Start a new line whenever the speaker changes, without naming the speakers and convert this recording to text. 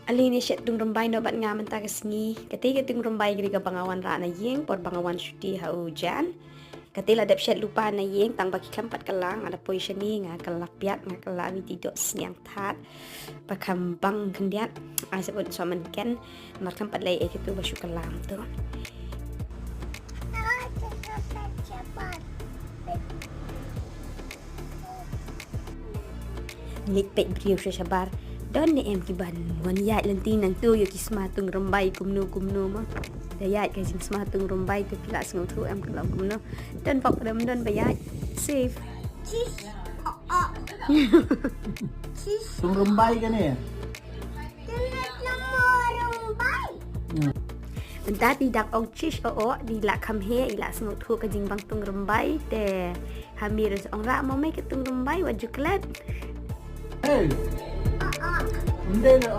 Alini Shet tungrymbai no bat ngaman tagasngi. Ketika tungrymbai giri ka bangawan ra na yeng por bangawan syuti ha hujan. Katila dap Shet lupa na yeng tang baki kampat kalang ada poi shani nga kalapiat nga kalami tidok sniang tat pakambang kendiat asebut soman ken mar kampat lai itu basu kalam tu. Nipek beriu sabar. Don ni em kiban wan yat lentinang tu yo kisma tungrymbai kumnu ma. Dayat kajing sma tungrymbai tu pila sngau tu em kelam kumnu. Don pak dam don bayat safe.
Tungrymbai kan ya?
Entah tidak cish di lak kam he ila sngau tu kajing bang tungrymbai te hamir ong ra mau mai ke tungrymbai waju klat.
Hey. Hindi na